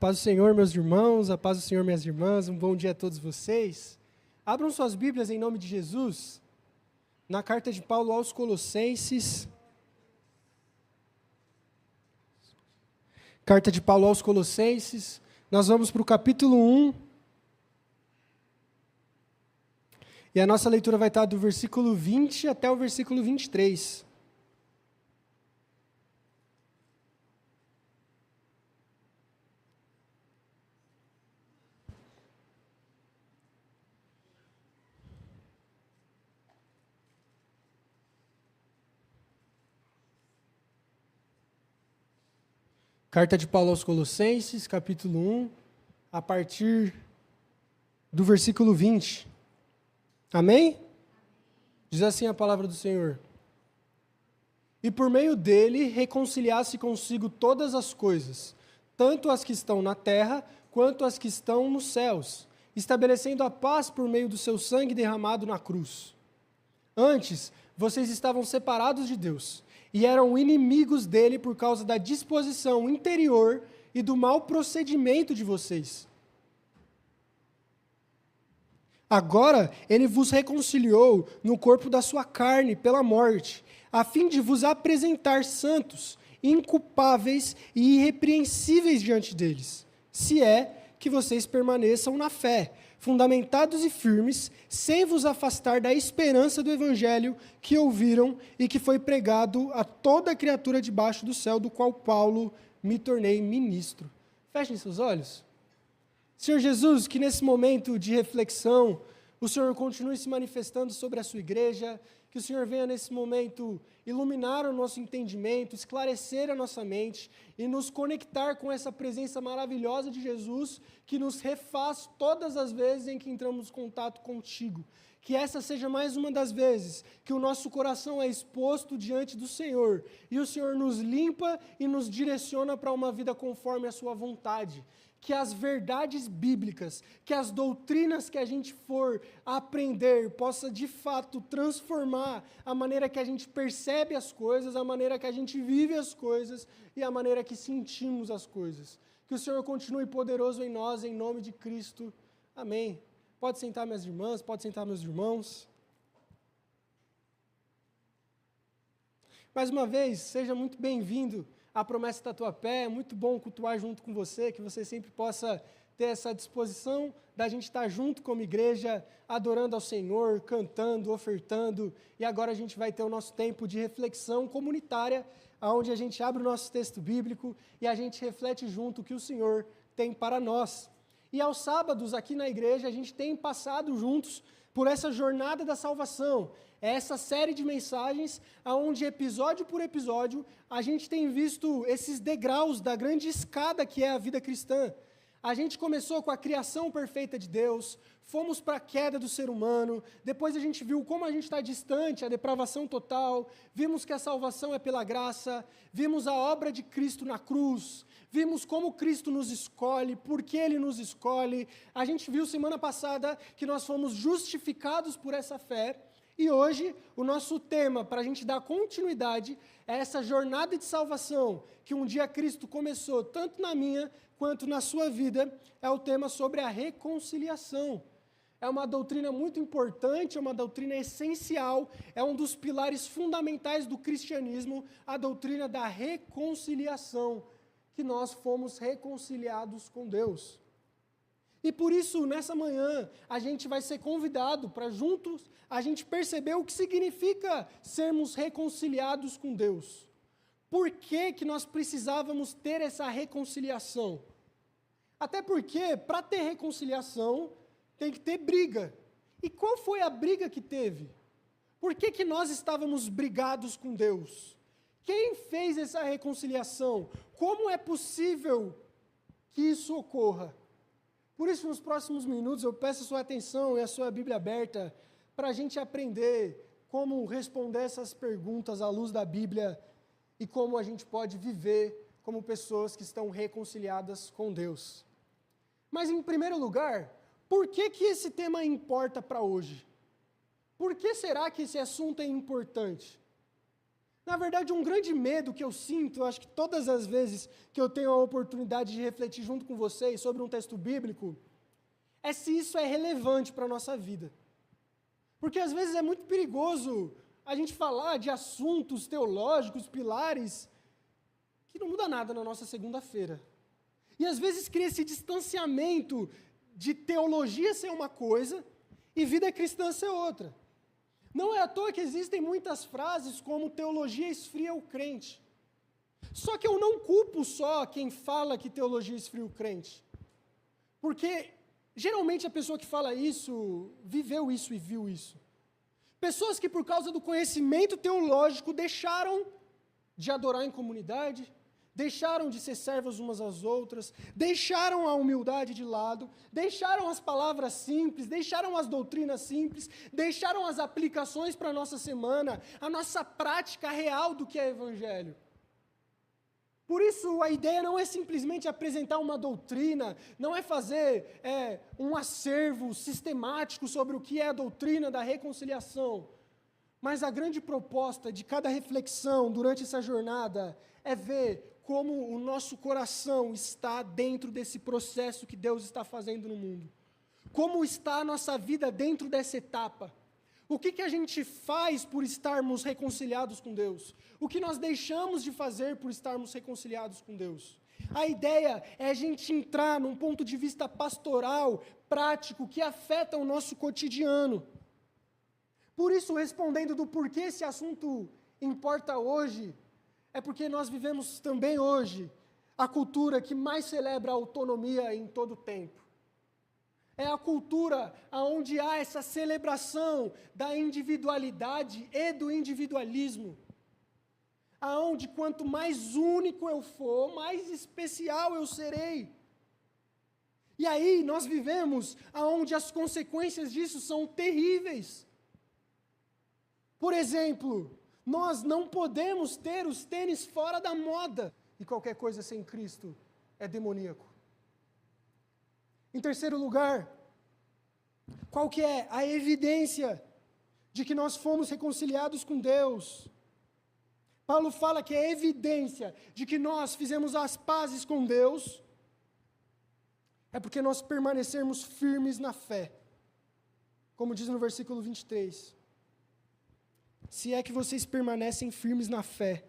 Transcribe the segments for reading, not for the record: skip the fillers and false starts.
paz do Senhor, meus irmãos, a paz do Senhor, minhas irmãs, um bom dia a todos vocês. Abram suas Bíblias em nome de Jesus, na carta de Paulo aos Colossenses. Carta de Paulo aos Colossenses, nós vamos para o capítulo 1. E a nossa leitura vai estar do versículo 20 até o versículo 23. Carta de Paulo aos Colossenses, capítulo 1, a partir do versículo 20. Amém? Diz assim a palavra do Senhor. E por meio dele reconciliasse consigo todas as coisas, tanto as que estão na terra, quanto as que estão nos céus, estabelecendo a paz por meio do seu sangue derramado na cruz. Antes, vocês estavam separados de Deus, e eram inimigos dele por causa da disposição interior e do mau procedimento de vocês. Agora, ele vos reconciliou no corpo da sua carne pela morte, a fim de vos apresentar santos, inculpáveis e irrepreensíveis diante deles, se é que vocês permaneçam na fé, fundamentados e firmes, sem vos afastar da esperança do evangelho que ouviram e que foi pregado a toda criatura debaixo do céu, do qual Paulo me tornei ministro. Fechem seus olhos. Senhor Jesus, que nesse momento de reflexão, o Senhor continue se manifestando sobre a sua igreja, que o Senhor venha nesse momento iluminar o nosso entendimento, esclarecer a nossa mente e nos conectar com essa presença maravilhosa de Jesus, que nos refaz todas as vezes em que entramos em contato contigo. Que essa seja mais uma das vezes que o nosso coração é exposto diante do Senhor e o Senhor nos limpa e nos direciona para uma vida conforme a sua vontade. Que as verdades bíblicas, que as doutrinas que a gente for aprender, possa de fato transformar a maneira que a gente percebe as coisas, a maneira que a gente vive as coisas e a maneira que sentimos as coisas. Que o Senhor continue poderoso em nós, em nome de Cristo. Amém. Pode sentar, minhas irmãs, pode sentar, meus irmãos. Mais uma vez, seja muito bem-vindo à Promessa Tatuapé. É muito bom cultuar junto com você, que você sempre possa ter essa disposição da gente estar junto como igreja, adorando ao Senhor, cantando, ofertando. E agora a gente vai ter o nosso tempo de reflexão comunitária, onde a gente abre o nosso texto bíblico e a gente reflete junto o que o Senhor tem para nós. E aos sábados, aqui na igreja, a gente tem passado juntos por essa jornada da salvação. É essa série de mensagens, onde episódio por episódio, a gente tem visto esses degraus da grande escada que é a vida cristã. A gente começou com a criação perfeita de Deus, fomos para a queda do ser humano, depois a gente viu como a gente está distante, a depravação total, vimos que a salvação é pela graça, vimos a obra de Cristo na cruz, vimos como Cristo nos escolhe, por que Ele nos escolhe. A gente viu semana passada que nós fomos justificados por essa fé, e hoje o nosso tema, para a gente dar continuidade, é essa jornada de salvação, que um dia Cristo começou, tanto na minha quanto na sua vida, é o tema sobre a reconciliação. É uma doutrina muito importante, é uma doutrina essencial, é um dos pilares fundamentais do cristianismo, a doutrina da reconciliação, que nós fomos reconciliados com Deus. E por isso, nessa manhã, a gente vai ser convidado para juntos a gente perceber o que significa sermos reconciliados com Deus. Por que que nós precisávamos ter essa reconciliação? Até porque, para ter reconciliação, tem que ter briga. E qual foi a briga que teve? Por que que nós estávamos brigados com Deus? Quem fez essa reconciliação? Como é possível que isso ocorra? Por isso, nos próximos minutos, eu peço a sua atenção e a sua Bíblia aberta para a gente aprender como responder essas perguntas à luz da Bíblia e como a gente pode viver como pessoas que estão reconciliadas com Deus. Mas, em primeiro lugar, por que que esse tema importa para hoje? Por que será que esse assunto é importante? Na verdade, um grande medo que eu sinto, eu acho que todas as vezes que eu tenho a oportunidade de refletir junto com vocês sobre um texto bíblico, é se isso é relevante para a nossa vida. Porque às vezes é muito perigoso a gente falar de assuntos teológicos, pilares, que não muda nada na nossa segunda-feira. E às vezes cria esse distanciamento de teologia ser uma coisa e vida cristã ser outra. Não é à toa que existem muitas frases como teologia esfria o crente. Só que eu não culpo só quem fala que teologia esfria o crente. Porque geralmente a pessoa que fala isso, viveu isso e viu isso. Pessoas que por causa do conhecimento teológico deixaram de adorar em comunidade, deixaram de ser servas umas às outras, deixaram a humildade de lado, deixaram as palavras simples, deixaram as doutrinas simples, deixaram as aplicações para a nossa semana, a nossa prática real do que é evangelho. Por isso, a ideia não é simplesmente apresentar uma doutrina, não é fazer um acervo sistemático sobre o que é a doutrina da reconciliação, mas a grande proposta de cada reflexão durante essa jornada é ver como o nosso coração está dentro desse processo que Deus está fazendo no mundo. Como está a nossa vida dentro dessa etapa. O que a gente faz por estarmos reconciliados com Deus? O que nós deixamos de fazer por estarmos reconciliados com Deus? A ideia é a gente entrar num ponto de vista pastoral, prático, que afeta o nosso cotidiano. Por isso, respondendo do porquê esse assunto importa hoje, é porque nós vivemos também hoje a cultura que mais celebra a autonomia em todo o tempo. É a cultura onde há essa celebração da individualidade e do individualismo. Aonde quanto mais único eu for, mais especial eu serei. E aí nós vivemos aonde as consequências disso são terríveis. Por exemplo, nós não podemos ter os tênis fora da moda. E qualquer coisa sem Cristo é demoníaco. Em terceiro lugar, qual que é a evidência de que nós fomos reconciliados com Deus? Paulo fala que é evidência de que nós fizemos as pazes com Deus, é porque nós permanecermos firmes na fé. Como diz no versículo 23. Se é que vocês permanecem firmes na fé,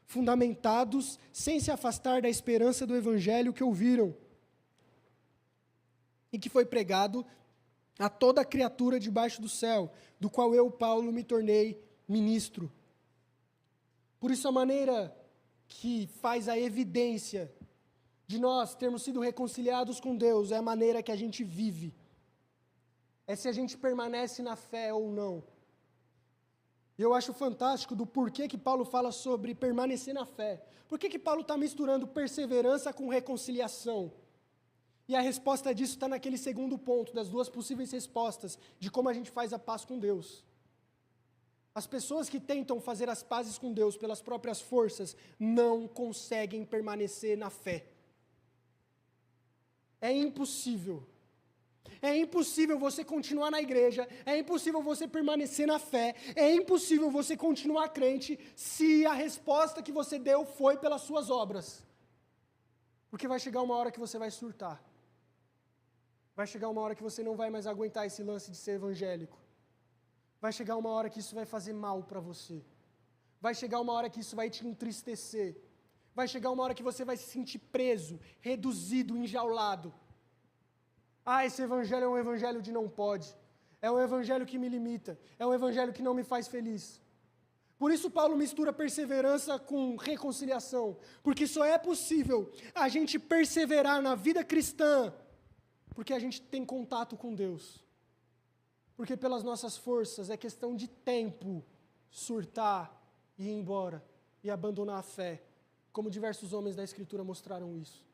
fundamentados, sem se afastar da esperança do evangelho que ouviram, e que foi pregado a toda criatura debaixo do céu, do qual eu, Paulo, me tornei ministro. Por isso a maneira que faz a evidência de nós termos sido reconciliados com Deus é a maneira que a gente vive. É se a gente permanece na fé ou não. Eu acho fantástico do porquê que Paulo fala sobre permanecer na fé. Por que Paulo está misturando perseverança com reconciliação? E a resposta disso está naquele segundo ponto, das duas possíveis respostas, de como a gente faz a paz com Deus. As pessoas que tentam fazer as pazes com Deus pelas próprias forças, não conseguem permanecer na fé. É impossível. É impossível você continuar na igreja, é impossível você permanecer na fé, é impossível você continuar crente se a resposta que você deu foi pelas suas obras. Porque vai chegar uma hora que você vai surtar. Vai chegar uma hora que você não vai mais aguentar esse lance de ser evangélico. Vai chegar uma hora que isso vai fazer mal para você. Vai chegar uma hora que isso vai te entristecer. Vai chegar uma hora que você vai se sentir preso, reduzido, enjaulado. Esse evangelho é um evangelho de não pode. É um evangelho que me limita. É um evangelho que não me faz feliz. Por isso Paulo mistura perseverança com reconciliação. Porque só é possível a gente perseverar na vida cristã porque a gente tem contato com Deus. Porque pelas nossas forças é questão de tempo surtar e ir embora e abandonar a fé, como diversos homens da Escritura mostraram isso.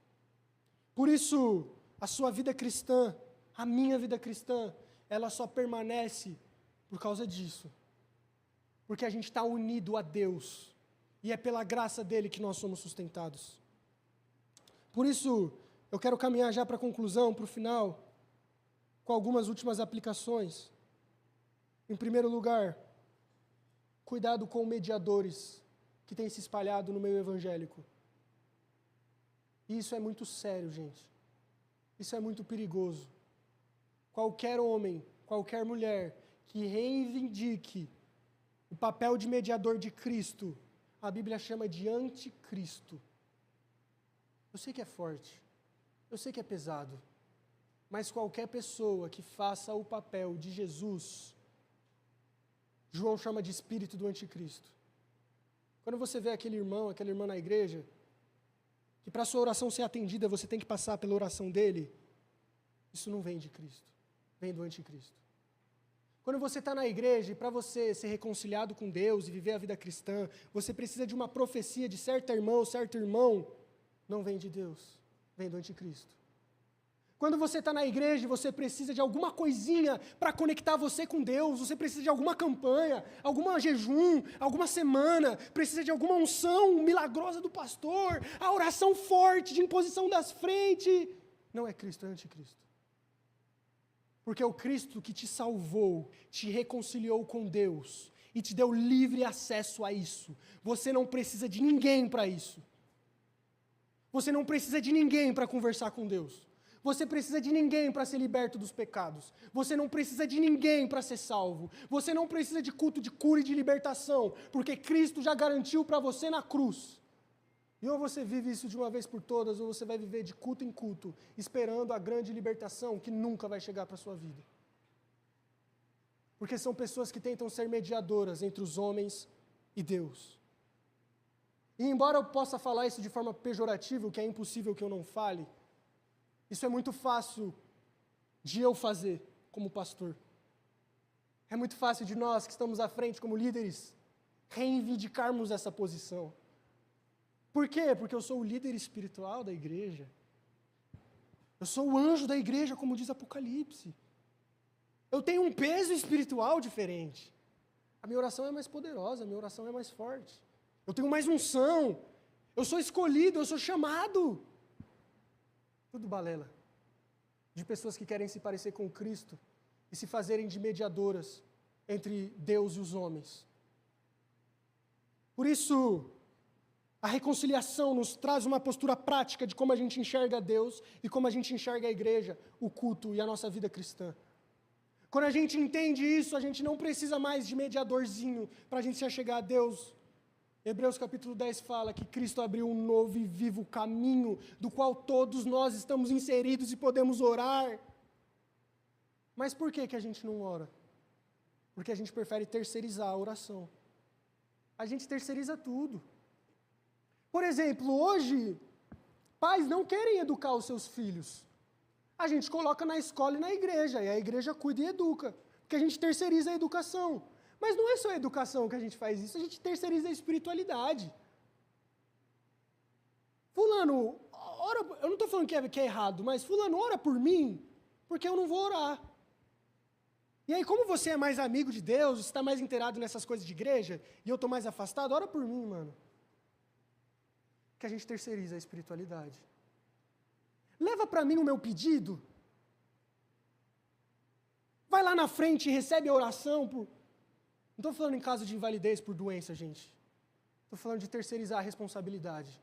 Por isso, a sua vida cristã, a minha vida cristã, ela só permanece por causa disso. Porque a gente está unido a Deus, e é pela graça dele que nós somos sustentados. Por isso, eu quero caminhar já para a conclusão, para o final, com algumas últimas aplicações. Em primeiro lugar, cuidado com mediadores que tem se espalhado no meio evangélico. E isso é muito sério, gente. Isso é muito perigoso. Qualquer homem, qualquer mulher que reivindique o papel de mediador de Cristo, a Bíblia chama de anticristo. Eu sei que é forte, eu sei que é pesado, mas qualquer pessoa que faça o papel de Jesus, João chama de espírito do anticristo. Quando você vê aquele irmão, aquela irmã na igreja, que para a sua oração ser atendida você tem que passar pela oração dele, isso não vem de Cristo, vem do anticristo. Quando você está na igreja e para você ser reconciliado com Deus e viver a vida cristã, você precisa de uma profecia de certa irmã ou certo irmão, não vem de Deus, vem do anticristo. Quando você está na igreja e você precisa de alguma coisinha para conectar você com Deus, você precisa de alguma campanha, algum jejum, alguma semana, precisa de alguma unção milagrosa do pastor, a oração forte de imposição das frentes, não é Cristo, é anticristo. Porque o Cristo que te salvou, te reconciliou com Deus e te deu livre acesso a isso. Você não precisa de ninguém para isso. Você não precisa de ninguém para conversar com Deus. Você precisa de ninguém para ser liberto dos pecados. Você não precisa de ninguém para ser salvo. Você não precisa de culto de cura e de libertação, porque Cristo já garantiu para você na cruz. E ou você vive isso de uma vez por todas, ou você vai viver de culto em culto, esperando a grande libertação que nunca vai chegar para a sua vida. Porque são pessoas que tentam ser mediadoras entre os homens e Deus. E embora eu possa falar isso de forma pejorativa, o que é impossível que eu não fale, isso é muito fácil de eu fazer como pastor. É muito fácil de nós que estamos à frente como líderes reivindicarmos essa posição. Por quê? Porque eu sou o líder espiritual da igreja. Eu sou o anjo da igreja, como diz Apocalipse. Eu tenho um peso espiritual diferente. A minha oração é mais poderosa, a minha oração é mais forte. Eu tenho mais unção. Eu sou escolhido, eu sou chamado. Tudo balela. De pessoas que querem se parecer com Cristo e se fazerem de mediadoras entre Deus e os homens. Por isso, a reconciliação nos traz uma postura prática de como a gente enxerga Deus e como a gente enxerga a igreja, o culto e a nossa vida cristã. Quando a gente entende isso, a gente não precisa mais de mediadorzinho para a gente se achegar a Deus. Hebreus capítulo 10 fala que Cristo abriu um novo e vivo caminho, do qual todos nós estamos inseridos e podemos orar. Mas por que a gente não ora? Porque a gente prefere terceirizar a oração. A gente terceiriza tudo. Por exemplo, hoje, pais não querem educar os seus filhos. A gente coloca na escola e na igreja, e a igreja cuida e educa, porque a gente terceiriza a educação. Mas não é só a educação que a gente faz isso, a gente terceiriza a espiritualidade. Fulano, ora, eu não estou falando que é errado, mas fulano, ora por mim, porque eu não vou orar. E aí, como você é mais amigo de Deus, você está mais inteirado nessas coisas de igreja, e eu estou mais afastado, ora por mim, mano. Que a gente terceiriza a espiritualidade. Leva para mim o meu pedido. Vai lá na frente e recebe a oração. Não estou falando em caso de invalidez por doença, gente. Estou falando de terceirizar a responsabilidade.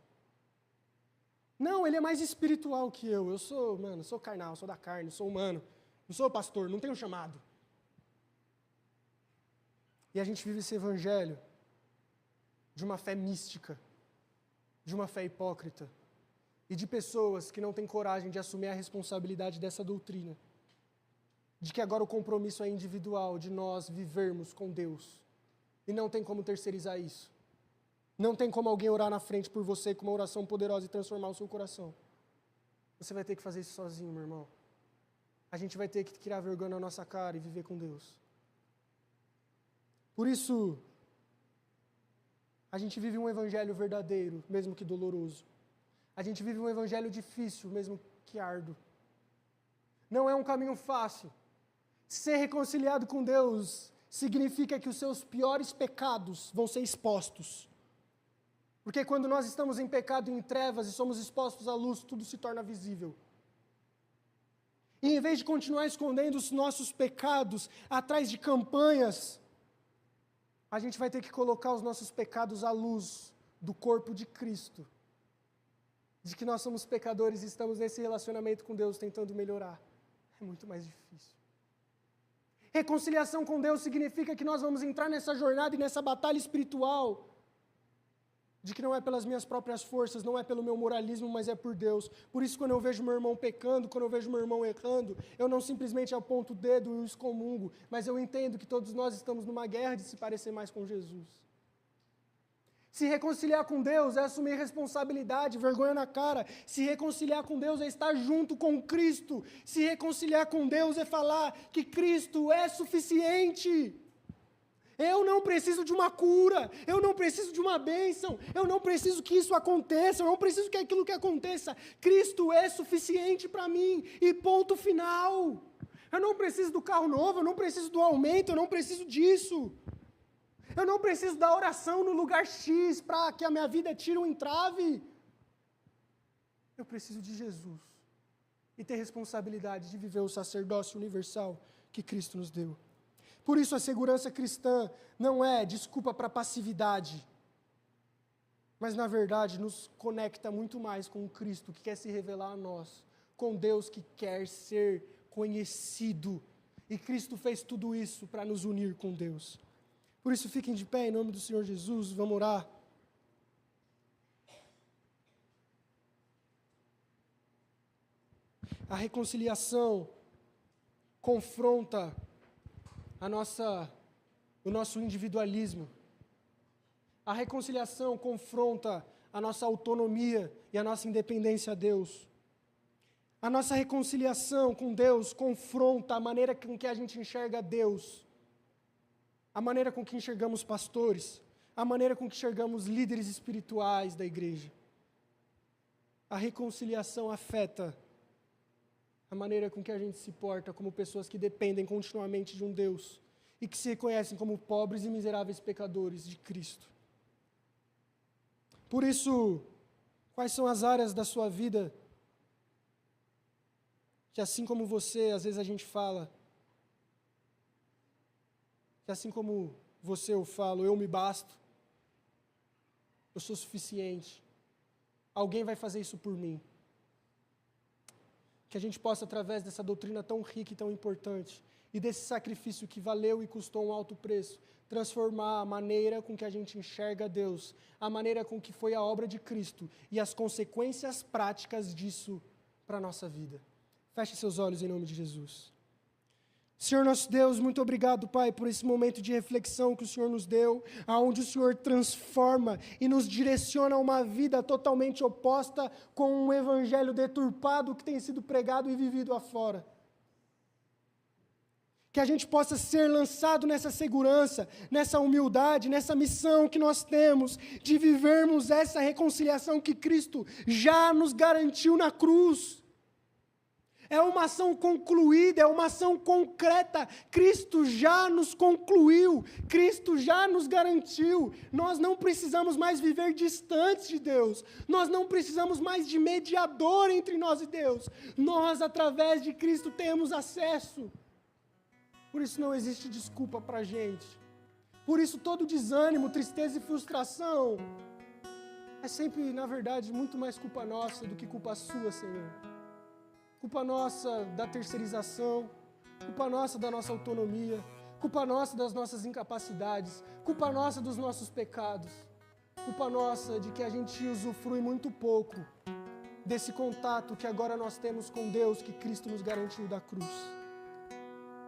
Não, ele é mais espiritual que eu. Eu sou carnal, sou da carne, sou humano. Não sou pastor, não tenho chamado. E a gente vive esse evangelho de uma fé mística, de uma fé hipócrita, e de pessoas que não têm coragem de assumir a responsabilidade dessa doutrina, de que agora o compromisso é individual, de nós vivermos com Deus, e não tem como terceirizar isso. Não tem como alguém orar na frente por você com uma oração poderosa e transformar o seu coração. Você vai ter que fazer isso sozinho, meu irmão. A gente vai ter que criar vergonha na nossa cara e viver com Deus. Por isso, a gente vive um evangelho verdadeiro, mesmo que doloroso. A gente vive um evangelho difícil, mesmo que árduo. Não é um caminho fácil. Ser reconciliado com Deus significa que os seus piores pecados vão ser expostos. Porque quando nós estamos em pecado e em trevas e somos expostos à luz, tudo se torna visível. E em vez de continuar escondendo os nossos pecados atrás de campanhas, a gente vai ter que colocar os nossos pecados à luz do corpo de Cristo, de que nós somos pecadores e estamos nesse relacionamento com Deus tentando melhorar, é muito mais difícil. Reconciliação com Deus significa que nós vamos entrar nessa jornada e nessa batalha espiritual, de que não é pelas minhas próprias forças, não é pelo meu moralismo, mas é por Deus. Por isso, quando eu vejo meu irmão pecando, quando eu vejo meu irmão errando, eu não simplesmente aponto o dedo e o excomungo, mas eu entendo que todos nós estamos numa guerra de se parecer mais com Jesus. Se reconciliar com Deus é assumir responsabilidade, vergonha na cara. Se reconciliar com Deus é estar junto com Cristo. Se reconciliar com Deus é falar que Cristo é suficiente. Eu não preciso de uma cura, eu não preciso de uma bênção, eu não preciso que isso aconteça, eu não preciso que aquilo que aconteça. Cristo é suficiente para mim, e ponto final. Eu não preciso do carro novo, eu não preciso do aumento, eu não preciso disso. Eu não preciso da oração no lugar X para que a minha vida tire um entrave. Eu preciso de Jesus e ter responsabilidade de viver o sacerdócio universal que Cristo nos deu. Por isso a segurança cristã não é desculpa para passividade, mas na verdade nos conecta muito mais com o Cristo que quer se revelar a nós, com Deus que quer ser conhecido. E Cristo fez tudo isso para nos unir com Deus. Por isso fiquem de pé em nome do Senhor Jesus, vamos orar. A reconciliação confronta o nosso individualismo. A reconciliação confronta a nossa autonomia e a nossa independência a Deus. A nossa reconciliação com Deus confronta a maneira com que a gente enxerga Deus, a maneira com que enxergamos pastores, a maneira com que enxergamos líderes espirituais da igreja. A reconciliação afeta a maneira com que a gente se porta como pessoas que dependem continuamente de um Deus e que se reconhecem como pobres e miseráveis pecadores de Cristo. Por isso, quais são as áreas da sua vida que, assim como você, às vezes a gente fala, que assim como você eu falo, eu me basto, eu sou suficiente, alguém vai fazer isso por mim. Que a gente possa, através dessa doutrina tão rica e tão importante, e desse sacrifício que valeu e custou um alto preço, transformar a maneira com que a gente enxerga Deus, a maneira com que foi a obra de Cristo e as consequências práticas disso para a nossa vida. Feche seus olhos em nome de Jesus. Senhor nosso Deus, muito obrigado, Pai, por esse momento de reflexão que o Senhor nos deu, aonde o Senhor transforma e nos direciona a uma vida totalmente oposta com um evangelho deturpado que tem sido pregado e vivido afora. Que a gente possa ser lançado nessa segurança, nessa humildade, nessa missão que nós temos de vivermos essa reconciliação que Cristo já nos garantiu na cruz. É uma ação concluída, é uma ação concreta. Cristo já nos concluiu, Cristo já nos garantiu. Nós não precisamos mais viver distantes de Deus. Nós não precisamos mais de mediador entre nós e Deus. Nós, através de Cristo, temos acesso. Por isso não existe desculpa para a gente. Por isso todo desânimo, tristeza e frustração é sempre, na verdade, muito mais culpa nossa do que culpa sua, Senhor. Culpa nossa da terceirização, culpa nossa da nossa autonomia, culpa nossa das nossas incapacidades, culpa nossa dos nossos pecados, culpa nossa de que a gente usufrui muito pouco desse contato que agora nós temos com Deus, que Cristo nos garantiu da cruz.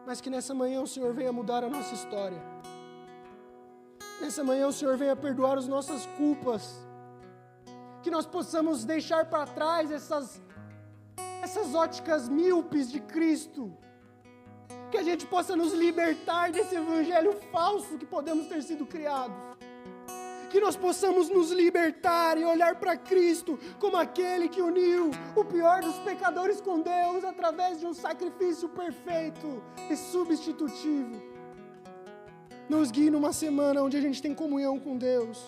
Mas que nessa manhã o Senhor venha mudar a nossa história. Nessa manhã o Senhor venha perdoar as nossas culpas, que nós possamos deixar para trás essas óticas míopes de Cristo, que a gente possa nos libertar desse evangelho falso que podemos ter sido criados, que nós possamos nos libertar e olhar para Cristo como aquele que uniu o pior dos pecadores com Deus através de um sacrifício perfeito e substitutivo. Nos guie numa semana onde a gente tem comunhão com Deus.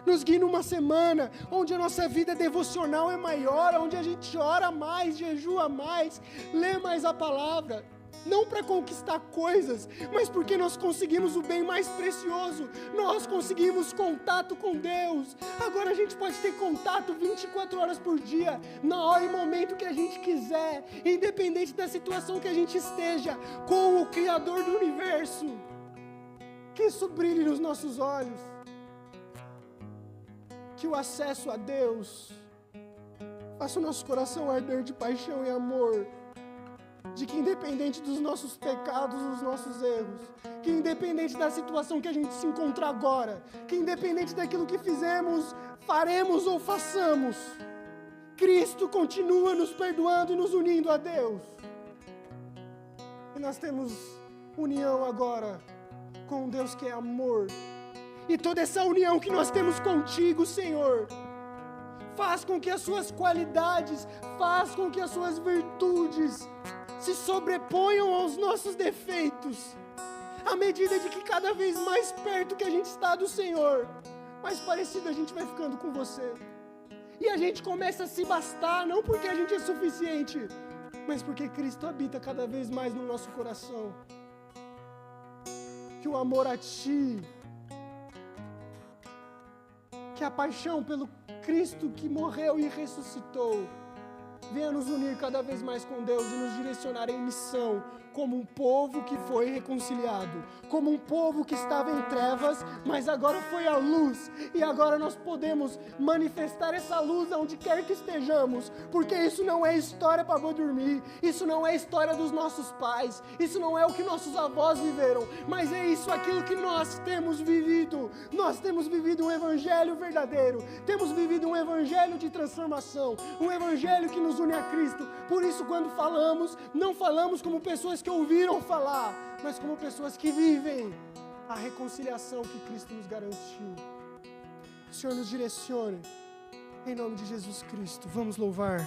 Nos guie numa semana onde a nossa vida devocional é maior, onde a gente ora mais, jejua mais, lê mais a palavra. não para conquistar coisas, mas porque nós conseguimos o bem mais precioso, nós conseguimos contato com Deus. Agora a gente pode ter contato 24 horas por dia, na hora e momento que a gente quiser, independente da situação que a gente esteja, com o Criador do Universo. Que isso brilhe nos nossos olhos, que o acesso a Deus faça o nosso coração arder de paixão e amor, de que independente dos nossos pecados, dos nossos erros, que independente da situação que a gente se encontra agora, que independente daquilo que fizemos, faremos ou façamos, Cristo continua nos perdoando e nos unindo a Deus. E nós temos união agora com um Deus que é amor. E toda essa união que nós temos contigo, Senhor, faz com que as suas qualidades, faz com que as suas virtudes se sobreponham aos nossos defeitos, à medida de que cada vez mais perto que a gente está do Senhor, mais parecido a gente vai ficando com você. E a gente começa a se bastar, não porque a gente é suficiente, mas porque Cristo habita cada vez mais no nosso coração. Que o amor a Ti, que a paixão pelo Cristo que morreu e ressuscitou, venha nos unir cada vez mais com Deus e nos direcionar em missão, como um povo que foi reconciliado, como um povo que estava em trevas, mas agora foi à luz, e agora nós podemos manifestar essa luz aonde quer que estejamos, porque isso não é história para boi dormir, isso não é história dos nossos pais, isso não é o que nossos avós viveram, mas é isso aquilo que nós temos vivido um evangelho verdadeiro, temos vivido um evangelho de transformação, um evangelho que nos une a Cristo. Por isso, quando falamos, não falamos como pessoas que ouviram falar, mas como pessoas que vivem a reconciliação que Cristo nos garantiu. O Senhor nos direcione, em nome de Jesus Cristo. Vamos louvar.